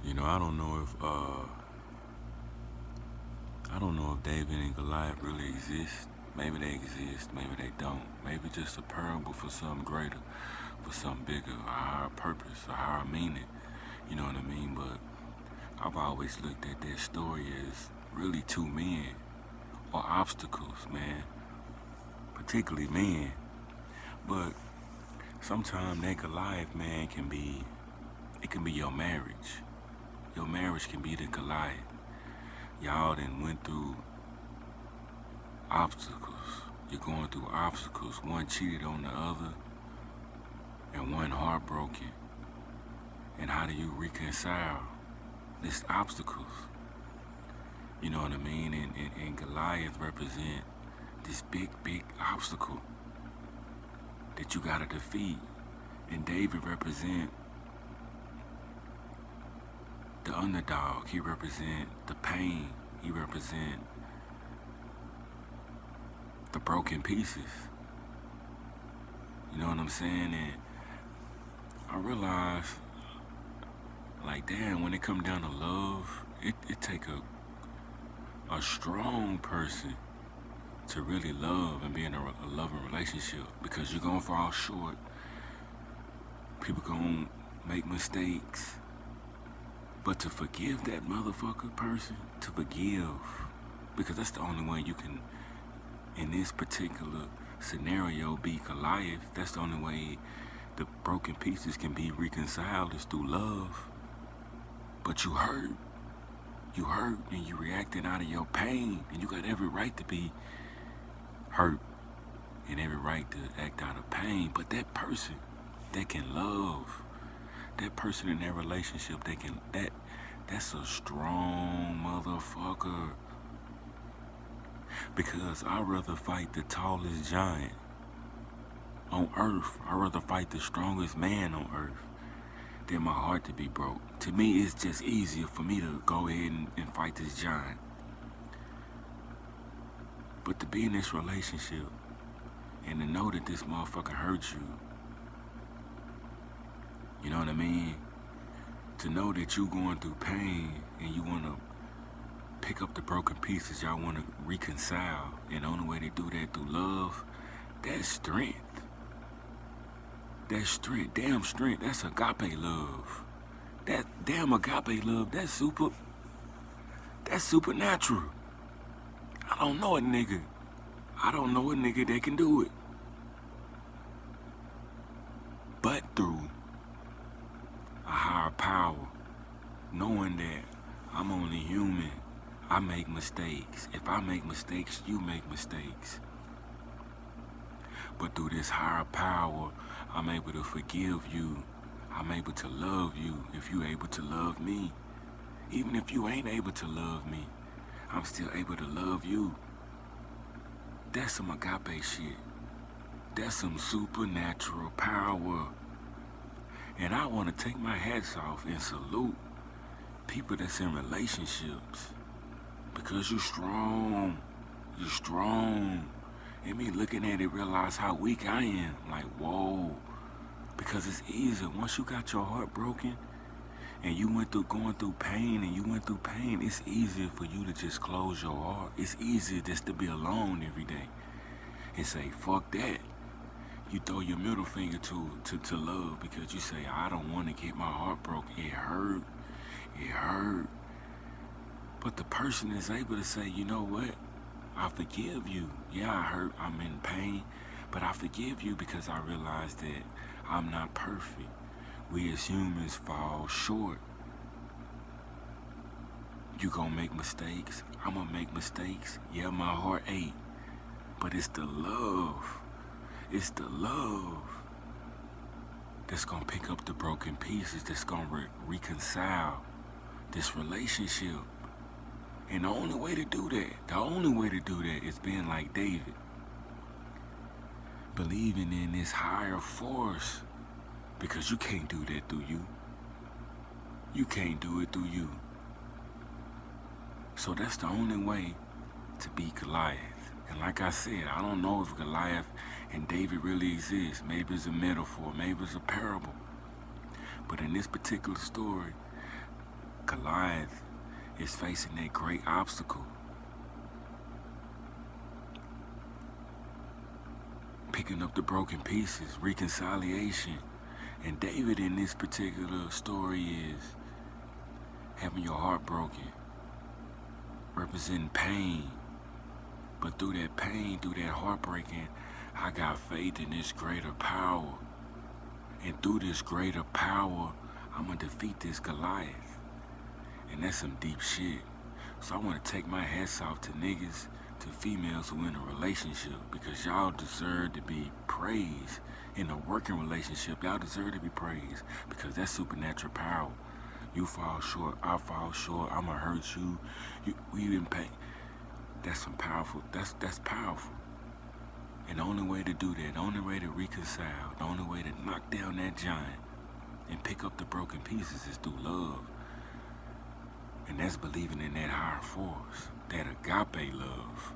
I don't know if David and Goliath really exist. Maybe they exist, maybe they don't. Maybe just a parable for something greater, for something bigger, a higher purpose, a higher meaning. You know what I mean? But I've always looked at that story as really two men or obstacles, man. Particularly men. But sometimes that Goliath, man, can be your marriage. Your marriage can be the Goliath. Y'all done went through obstacles. You're going through obstacles. One cheated on the other and one heartbroken. And how do you reconcile these obstacles? You know what I mean? And Goliath represent this big obstacle that you gotta defeat. And David represent the underdog. He represent the pain. He represent the broken pieces. You know what I'm saying? And I realize, like, damn, when it come down to love, it take a strong person to really love and be in a loving relationship, because you're gonna fall short. People gonna make mistakes. But to forgive that motherfucker person, to forgive, because that's the only way you can, in this particular scenario, be Goliath. That's the only way the broken pieces can be reconciled, is through love. But you hurt and you reacted out of your pain, and you got every right to be hurt and every right to act out of pain. But that person that can love, that person in that relationship, that's a strong motherfucker. Because I'd rather fight the tallest giant on earth. I'd rather fight the strongest man on earth than my heart to be broke. To me, it's just easier for me to go ahead and fight this giant. But to be in this relationship and to know that this motherfucker hurt you, you know what I mean? To know that you going through pain and you want to pick up the broken pieces, y'all want to reconcile, and the only way to do that through love, that's strength. That's strength, damn strength. That's agape love. That damn agape love, that's supernatural. I don't know a nigga that can do it. But through a higher power, knowing that I'm only human, I make mistakes. If I make mistakes, you make mistakes. But through this higher power, I'm able to forgive you. I'm able to love you if you're able to love me. Even if you ain't able to love me, I'm still able to love you. That's some agape shit. That's some supernatural power. And I want to take my hats off and salute people that's in relationships. Because you're strong. You're strong. And me looking at it, realize how weak I am. Like, whoa. Because it's easy. Once you got your heart broken and you going through pain, it's easier for you to just close your heart. It's easier just to be alone every day and say, fuck that. You throw your middle finger to love, because you say, I don't want to get my heart broken. It hurt. But the person is able to say, you know what? I forgive you. Yeah, I hurt. I'm in pain. But I forgive you because I realize that I'm not perfect. We as humans fall short. You gonna make mistakes. I'm gonna make mistakes. Yeah, my heart ache. But it's the love. It's the love that's gonna pick up the broken pieces, that's gonna reconcile this relationship. And the only way to do that is being like David. Believing in this higher force. Because you can't do that through you. You can't do it through you. So that's the only way to beat Goliath. And like I said, I don't know if Goliath and David really exist. Maybe it's a metaphor, maybe it's a parable. But in this particular story, Goliath is facing that great obstacle. Picking up the broken pieces, reconciliation. And David in this particular story is having your heart broken, representing pain. But through that pain, through that heartbreaking, I got faith in this greater power. And through this greater power, I'm going to defeat this Goliath. And that's some deep shit. So I want to take my hats off to niggas, to females who in a relationship, because y'all deserve to be praised. In a working relationship, y'all deserve to be praised, because that's supernatural power. You fall short, I fall short, I'ma hurt you. We didn't pay. That's some powerful, that's powerful. And the only way to do that, the only way to reconcile, the only way to knock down that giant and pick up the broken pieces is through love. And that's believing in that higher force, that agape love.